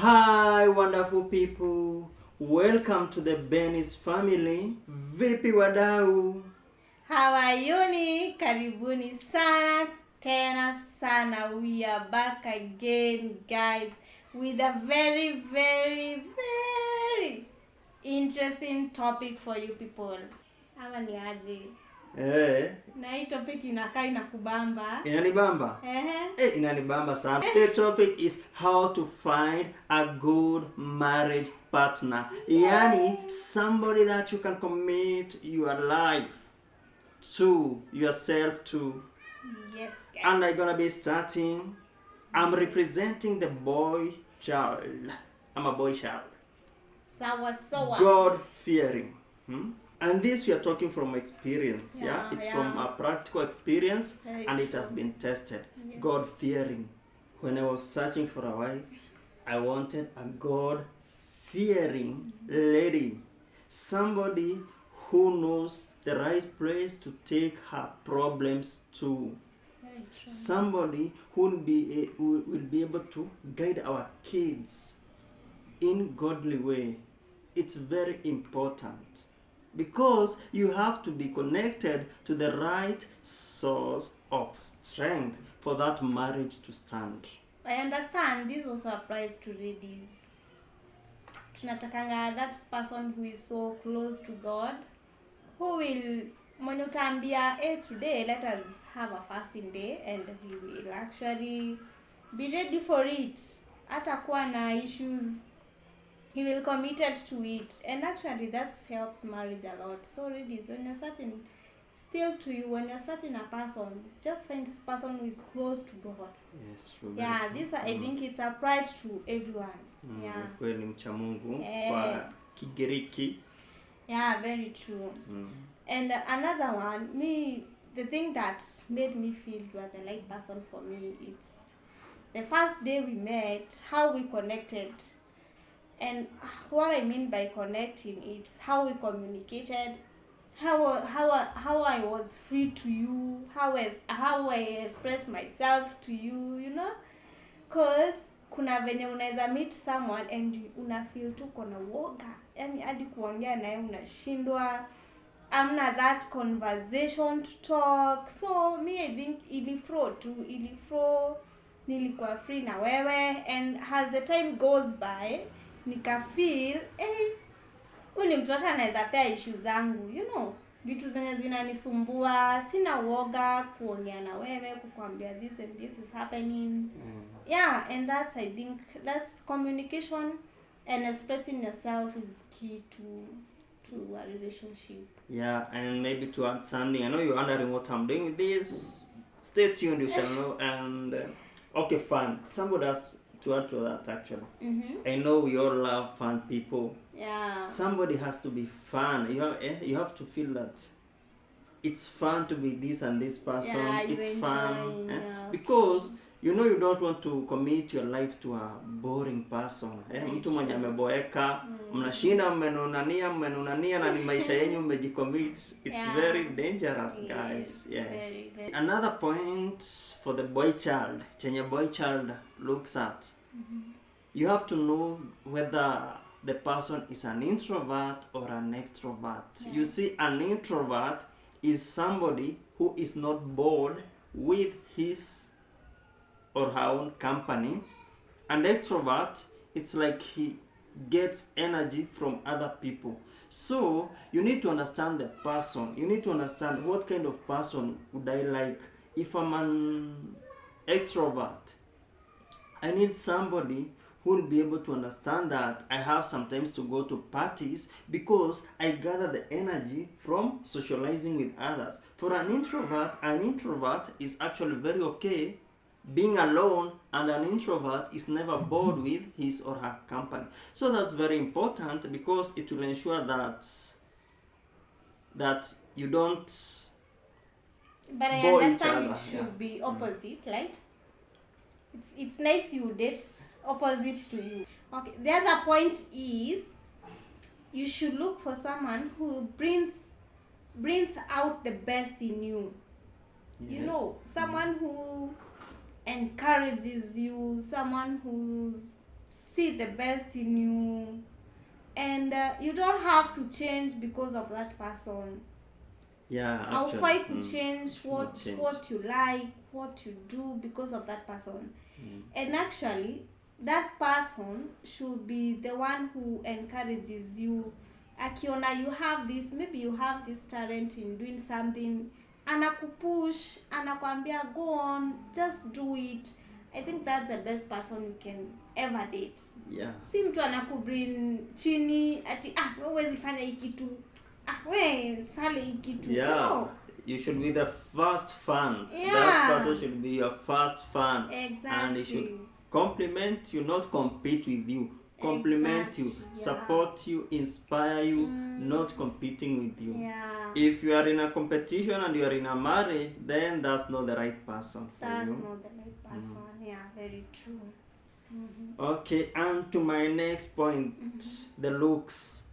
Hi wonderful people, welcome to the Benny's family. Vipi wadau? How are you? Karibuni sana tena sana. We are back again, guys, with a very interesting topic for you people. Ama ni aje? Na hii topic inakaa inakubamba. Inanibamba? Inanibamba sana. The topic is how to find a good marriage partner. Yani somebody that you can commit your life to, yourself to. Yes, guys. And I'm gonna be starting. I'm representing the boy child. I'm a boy child. Sawa. God fearing. And this we are talking from experience. It's Yeah. from a practical experience. Very And it true. has been tested. Yes. God fearing. When I was searching for a wife, I wanted a God fearing lady, somebody who knows the right place to take her problems to, Very true. somebody who will be able to guide our kids in godly way. It's very important because you have to be connected to the right source of strength for that marriage to stand. I understand this also applies to ladies. Tunatakanga that person who is so close to God, who will mwenye utaambia today let us have a fasting day, and he will actually be ready for it. Hatakuwa na issues, he will committed to it, and actually that helps marriage a lot. So ladies, when you're searching, still to you, when you're searching a person, just find this person who is close to God. Yes, true. Yeah, this I think it's applied to everyone. Yeah. Kweli mcha Mungu Eh. kwa Kigiriki. Yeah, very true. And another one, the thing that made me feel you are the right person for me, it's the first day we met, how we connected. And what I mean by connecting, it's how we communicated, how I was free to you, how I express myself to you, you know? Cause kuna venye unaweza meet someone and una feel tu kona woga, yani hadi kuongea naye unashindwa, amna that conversation to talk. So me I think iliflow, nilikuwa free na wewe, and as the time goes by nika feel uni mtoto anaweza pea issue zangu, you know, vitu zenye zinanisumbua, sina woga kuongea na wewe, kukwambia this and this is happening. Yeah, and that's, I think that's communication and expressing yourself is key to a relationship. Yeah, and maybe to add something, I know you're wondering what I'm doing with this. Stay tuned, you shall know. And okay, fun. Somebody has to add to that actually. I know we all love fun people. Yeah. Somebody has to be fun. You have to feel that it's fun to be this and this person. Yeah, you it's enjoy, fun. yeah. Because you know you don't want to commit your life to a boring person. Mtu mwenye ameboeka, mnashinda mmenunania na ni maisha yenyu mmejicommit. It's Yeah. very dangerous, guys. Yes. Very. Another point for the boy child, chenye boy child looks at. You have to know whether the person is an introvert or an extrovert. Yeah. You see, an introvert is somebody who is not bored with his or her own company. An extrovert, it's like he gets energy from other people. So you need to understand the person. You need to understand what kind of person would I like. If I'm an extrovert, I need somebody who will be able to understand that I have sometimes to go to parties because I gather the energy from socializing with others. For an introvert is actually very okay being alone, and an introvert is never bored with his or her company. So that's very important because it will ensure that you don't But I bore each understand other. it should be opposite, right? It's nice you date opposite to you. Okay. The other point is you should look for someone who brings out the best in you. Yes. You know, someone who encourages you, someone who's see the best in you, and you don't have to change because of that person. Yeah, Haufai actually. kuchange what you like, what you do because of that person. And actually, that person should be the one who encourages you. Akiona you have this, maybe you have this talent in doing something, anakupush, anakwambia go on, just do it. I think that's the best person you can ever date. Yeah. Si mtu anakubring chini ati wewe huwezi fanya hii kitu, we sale hii kitu. Yeah. No. You should be the first fan. Yeah. That person should be your first fan. Exactly. And he should compliment you, not compete with you. Compliment you, Exactly, yeah. support you, inspire you, not competing with you. Yeah. If you are in a competition and you are in a marriage, then that's not the right person for That's you. not the right person. Yeah, very true. Okay, and to my next point, the looks.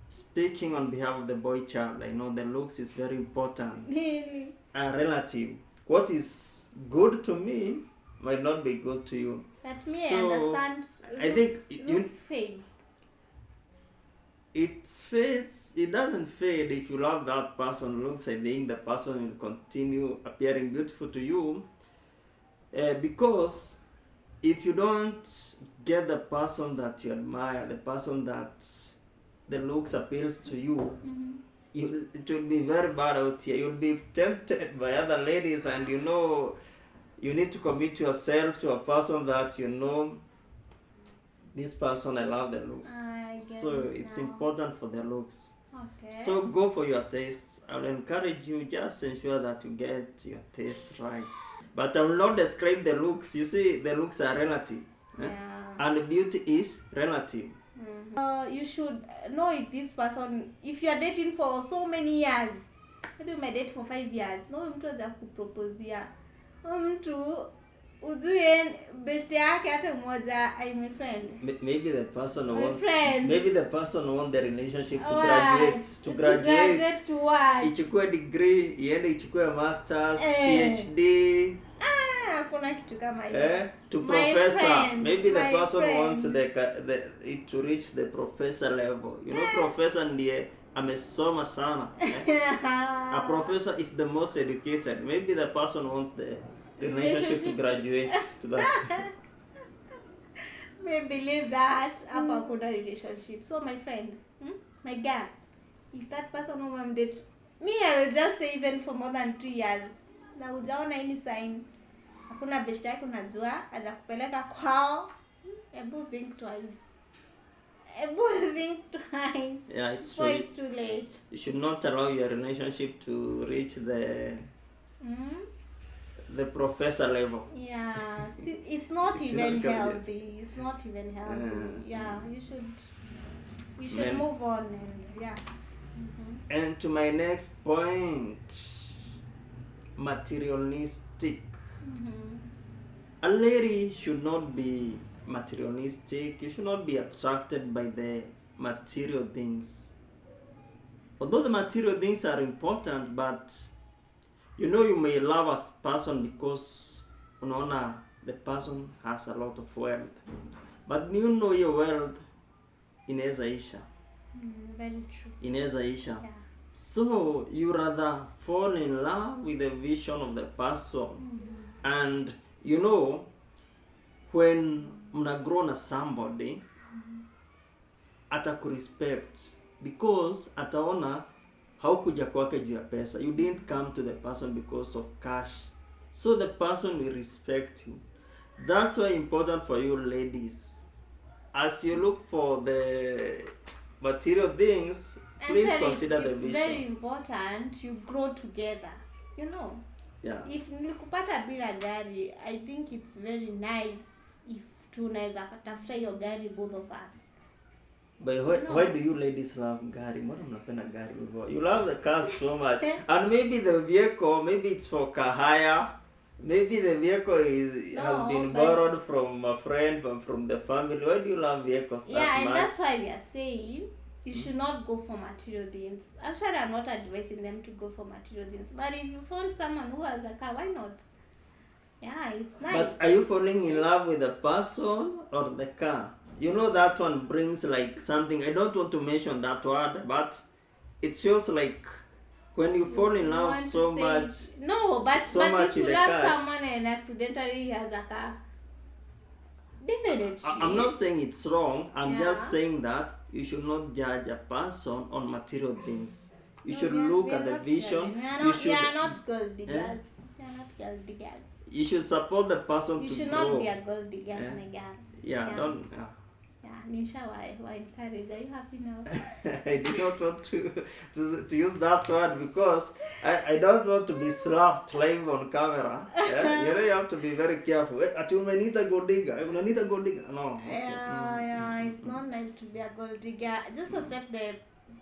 Speaking on behalf of the boy child, I know the looks is very important. Really? Relative. What is good to me might not be good to you. Let me So, understand. I think looks fades. It fades. It doesn't fade if you love that person. Looks, I think the person will continue appearing beautiful to you. Because if you don't get the person that you admire, the person that the looks appeals to you, it will be very bad out here. You'll be tempted by other ladies, and you need to commit yourself to a person that this person, I love the looks. I get So it it's now. important for the looks. Okay. So go for your tastes. I'll encourage you, just ensure that you get your taste right. But I will not describe the looks. You see, the looks are relative. Yeah. And beauty is relative. You should know if this person, if you are dating for so many years, maybe you may date for 5 years, no mtu aza kuproposia, mtu ujue best yake hata mmoja, my friend. Maybe the person My wants. friend. Maybe the person wants the relationship to Alright. graduate. To graduate. To what? Ichukue degree, iende ichukue masters, Eh. PhD. Hakuna kitu kama hiyo. To My professor. friend, Maybe the my person friend. wants it to reach the professor level. Professor ndiye amesoma sana. A professor is the most educated. Maybe the person wants the relationship to graduate to that. We believe that hapa hakuna relationship. So my friend, my girl, if that person who I'm date, me I will just say even for more than 2 years. Na hujaona any sign. Hakuna best yake unajua, aza kupeleka kwao. Ebu think twice. Yeah, it's Before true. it's too late. You should not allow your relationship to reach the professor level. Yeah, see, it's not You should even not come yet. healthy. It's not even healthy. Yeah, you should Then- move on and yeah. And to my next point, materialistic. A lady should not be materialistic. You should not be attracted by the material things. Although the material things are important, but you may love a person because the person has a lot of wealth. But your wealth inaweza isha. Very true. Inaweza isha. Yeah. So you rather fall in love with the vision of the person. And when mnagrow na somebody, atakurespect because ataona haukuja kwake juu ya pesa. You didn't come to the person because of cash. So the person will respect you. That's why important for you ladies. As you look for the material things, please Actually, consider the it's vision. very important you grow together. Yeah. If nilikupata bila gari, I think it's very nice if tunaweza tafuta hiyo gari both of us. But why do you ladies love gari? Mbona mnapenda gari hivyo? You love the car so much. And maybe the vehicle, maybe it's for car hire. Maybe the vehicle has been but- borrowed from a friend, from the family. Why do you love vehicles that Yeah, and much? that's why we are saying you should not go for material things. Actually, I'm not advising them to go for material things. But if you find someone who has a car, why not? Yeah, it's nice. But are you falling in love with the person or the car? You know that one brings like something. I don't want to mention that word, but it shows like when you fall in You love want to so say- much. No, but so but much if you with the love cash. someone and accidentally he has a car, definitely. I'm not saying it's wrong. I'm just Yeah. saying that you should not judge a person on material things. You No, should we are- look we are at the not vision. judging. We are You not, should we are not gold diggers. Eh? We are not gold diggers. you should support the person You to should grow. not be a gold digger, Eh? my girl. Yeah, Yeah. don't. Yeah, Nisha, why encourage? Are you happy now? I do not want to use that word because I don't want to be slapped live on camera. Yeah? You know, you have to be very careful. Ati umenita godiga, unanita godiga. No. Okay. Yeah, it's not nice to be a gold digger. Just accept the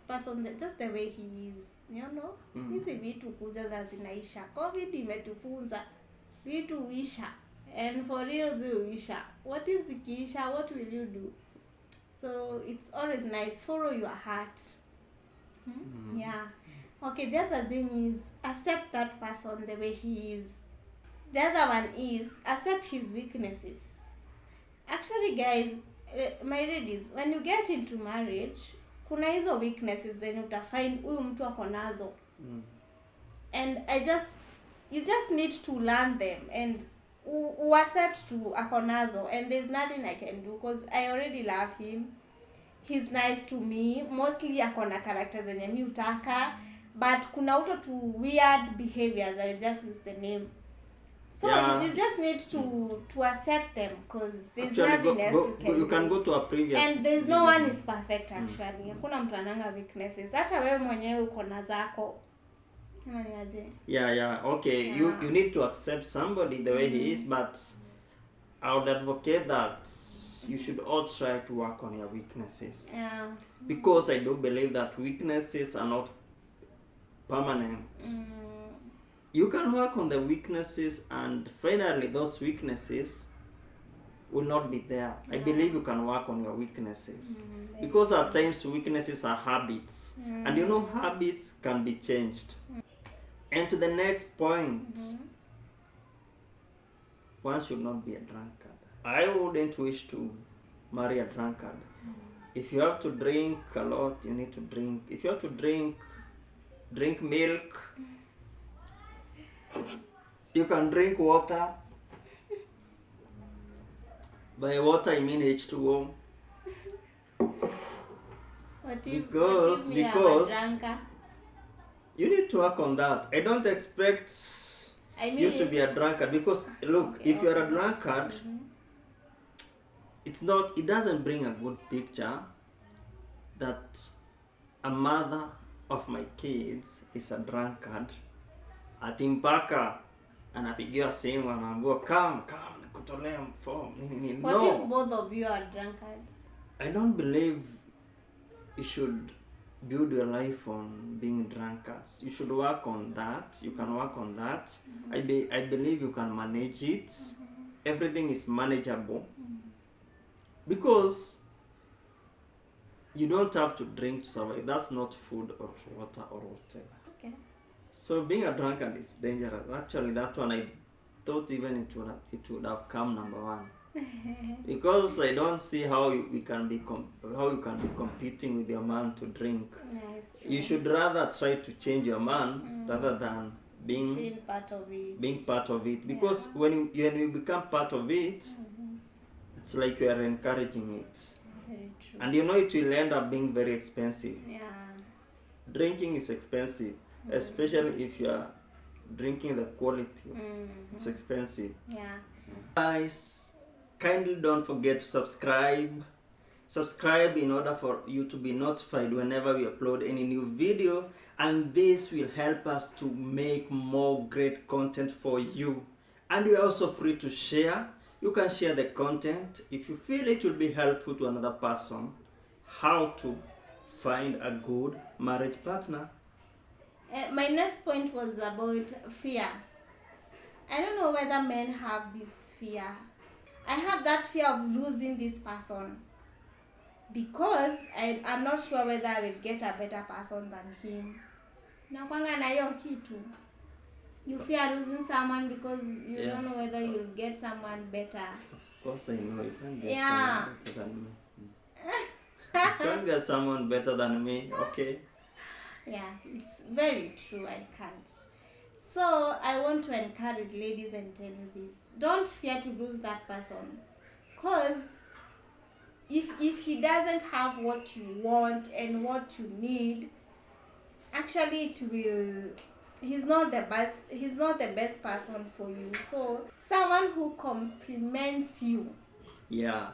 person just the way he is. You know? Hizi vitu kuja za zinaisha. COVID imetufunza vitu huisha. And for real huisha. What if zikiisha? What will you do? So it's always nice. Follow your heart. Yeah. Okay, the other thing is accept that person the way he is. The other one is accept his weaknesses. Actually, guys, my ladies, when you get into marriage, kuna hizo weaknesses then utafind huyu mtu ako nazo. And you just need to learn them and accept to ako nazo, and there's nothing I can do because I already love him. He's nice to me. Mostly ako na characters zenye mi utaka, but kuna auto to weird behaviors. I just use the name. So Yeah. you just need to accept them because there's Actually, nothing else you can you can do. go to a previous. And there's no video. one is perfect actually. Hakuna mtu ananga weaknesses. Hata wewe mwenyewe uko na zako. Kama ni aje? Yeah. Okay. Yeah. You need to accept somebody the way he is, but I would advocate that you should all try to work on your weaknesses. Yeah. Because I do believe that weaknesses are not permanent. You can work on the weaknesses and finally those weaknesses will not be there. I believe you can work on your weaknesses. Because at times weaknesses are habits. And you know habits can be changed. And to the next point, one should not be a drunkard. I wouldn't wish to marry a drunkard. If you have to drink a lot, you need to drink. If you have to drink milk. You can drink water. By water I mean H2O. What if Because me I'm a drunkard? you need to work on that. I don't expect I mean, you to be a drunkard because look, Okay, if you're a okay. drunkard, it doesn't bring a good picture that a mother of my kids is a drunkard. Ati mpaka anapigiwa simu anaambiwa come nikutolea form nini. What No, if both of you are drunkard? I don't believe you should build your life on being drunkards. You should work on that. You can work on that. I believe you can manage it. Everything is manageable. Because you don't have to drink to survive. That's not food or water or whatever. Okay. So being a drunkard is dangerous. Actually, that one I thought even it would have come number one. Because I don't see how you can be competing with your man to drink. Yeah, it's true. You should rather try to change your man rather than being part of it. part of it. Because when you become part of it, it's like you are encouraging it. Very true. And you know it will end up being very expensive. Yeah. Drinking is expensive, especially if you are drinking the quality. It's expensive. Yeah. Guys, kindly don't forget to subscribe. Subscribe in order for you to be notified whenever we upload any new video, and this will help us to make more great content for you. And you're also free to share. You can share the content if you feel it will be helpful to another person. How to find a good marriage partner. My next point was about fear. I don't know whether men have this fear. I have that fear of losing this person because I'm not sure whether I will get a better person than him. Nakwanga na hiyo kitu. You fear losing someone because you Yeah. don't know whether you'll get someone better. Of course I know you can't get Yeah. someone better than me. You can't get someone better than me, okay? Yeah, it's very true. I can't. So I want to encourage ladies and tell you this: don't fear to lose that person, cause if he doesn't have what you want and what you need, actually it will. He's not the best. He's not the best person for you. So someone who compliments you. Yeah.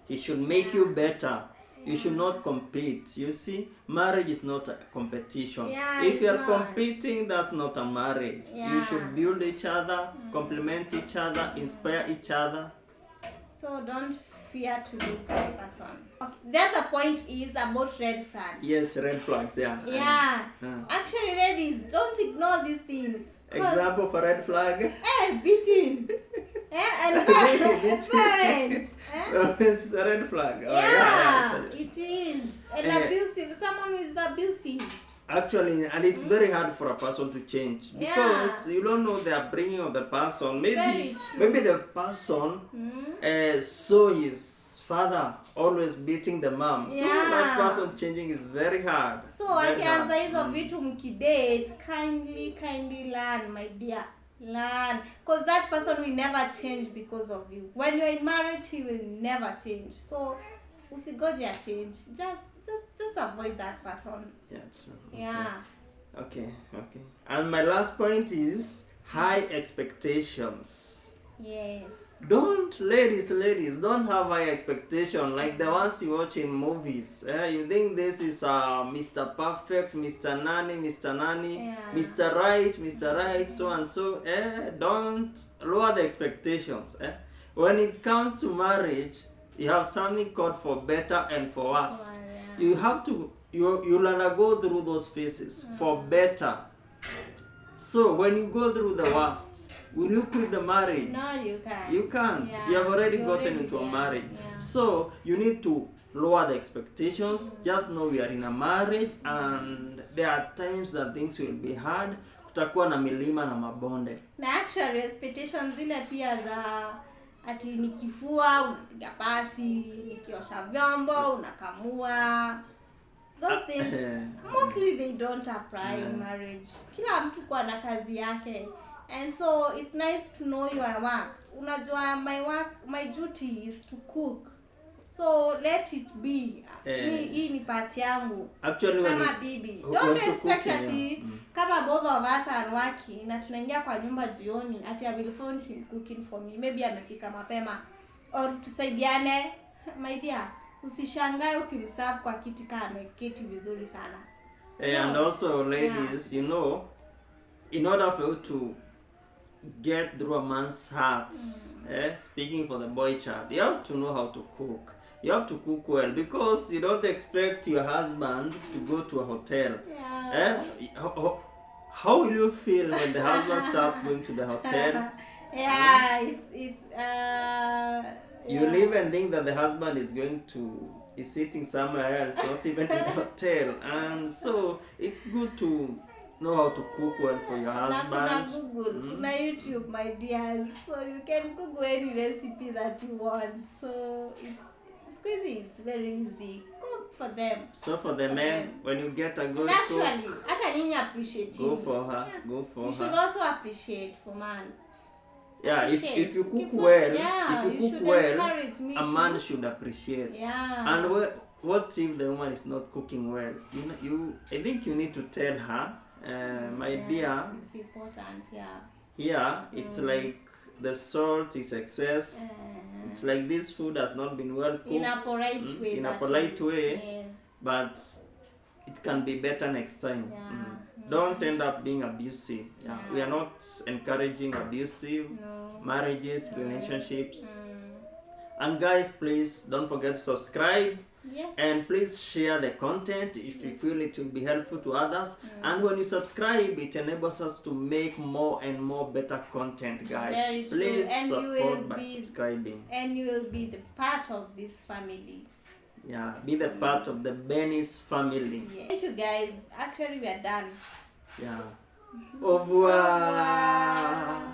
He should make you better. You should not compete. You see, marriage is not a competition. Yeah, If you are it's not. competing, that's not a marriage. You Yeah. should build each other, compliment each other, inspire each other. So don't fear to lose that person. Okay. The other point is about red flags. Yes, red flags, yeah. Yeah. Uh. Actually, ladies, don't ignore these things. 'Cause- Example for red flag? beating. And parents. This is a red flag. Oh, Yeah, it's a- it is. And Eh. abusive. Someone who is abusive. Actually, and it's very hard for a person to change because you don't know the upbringing of the person. Very Maybe true. maybe the person saw his father always beating the mom. So Yeah. that person changing is very hard. So Very akianza hard. hizo vitu mkidate, kindly learn, my dear. Learn. Because that person will never change because of you. When you're in marriage, he will never change. So usigoje a change. Just avoid that person. Yeah, true. Okay. Yeah. Okay. And my last point is high expectations. Yes. Ladies, don't have high expectation like the ones you watch in movies. You think this is Mr. Perfect, Mr. Nani, Yeah. Mr. Right, so and so. Don't lower the expectations. When it comes to marriage, you have something called for better and for worse. Oh, yeah. You have to, you'll undergo through those phases for better. So when you go through the worst, will you quit the marriage? No, you can't. You can't. Yeah. You have already You're gotten already into a there. marriage. Yeah. So you need to lower the expectations. Just know we are in a marriage and there are times that things will be hard. Kutakuwa na milima na mabonde. Na actually expectations zile pia za ati nikifua unapiga pasi, nikiosha vyombo unakamua. Those things mostly they don't apply in marriage. Kila mtu kwa na kazi yake. And so it's nice to know your work. Unajua my duty is to cook. So let it be. Hii ni part yangu. Actually when Kama you- bibi. when Don't to expect cooking, ati yeah. kama both of us are working na tunaingia kwa nyumba jioni ati I will find him cooking for me. Maybe amefika mapema. Or tusaidiane. My dear, usishangae ukimserve kwa kiti kama ameketi vizuri sana. And also ladies, you know, in order for you to get through a man's heart, speaking for the boy child, you have to know how to cook. You have to cook well because you don't expect your husband to go to a hotel. Yeah. How will you feel when the husband starts going to the hotel? Yeah, it's You will even think that the husband is sitting somewhere else, not even in the hotel. And so it's good to know how to cook well for your na kuna husband. Google, kuna YouTube, my dears, so you can Google any recipe that you want. So it's squeezy, it's very easy. Cook for them. So for the men, when you get a good Naturally, cook, hata nyinyi appreciate go him. for her. Yeah. Go for You should her. also appreciate for man. Yeah, if Appreciate. you cook If well, yeah, if you you cook should well, encourage me a to. man should appreciate. Yeah. And what if the woman is not cooking well? I think you need to tell her, my Yeah, dear, it's important, yeah. here it's like the salt is excess. It's like this food has not been well cooked. In a polite way. In a that polite is, way, yes. but it can be better next time. Yeah. Don't end up being abusive. Yeah. We Yeah. are not encouraging abusive No. marriages, relationships. Mm. And guys, please don't forget to subscribe. Yes. And please share the content if you feel it will be helpful to others. And when you subscribe, it enables us to make more and more better content, guys. Very true. Please And you will support by be- subscribing. And you will be the part of this family. Yeah, be the part of the Benny's family. Yeah. Thank you guys. Actually, we are done. Yeah. Au revoir.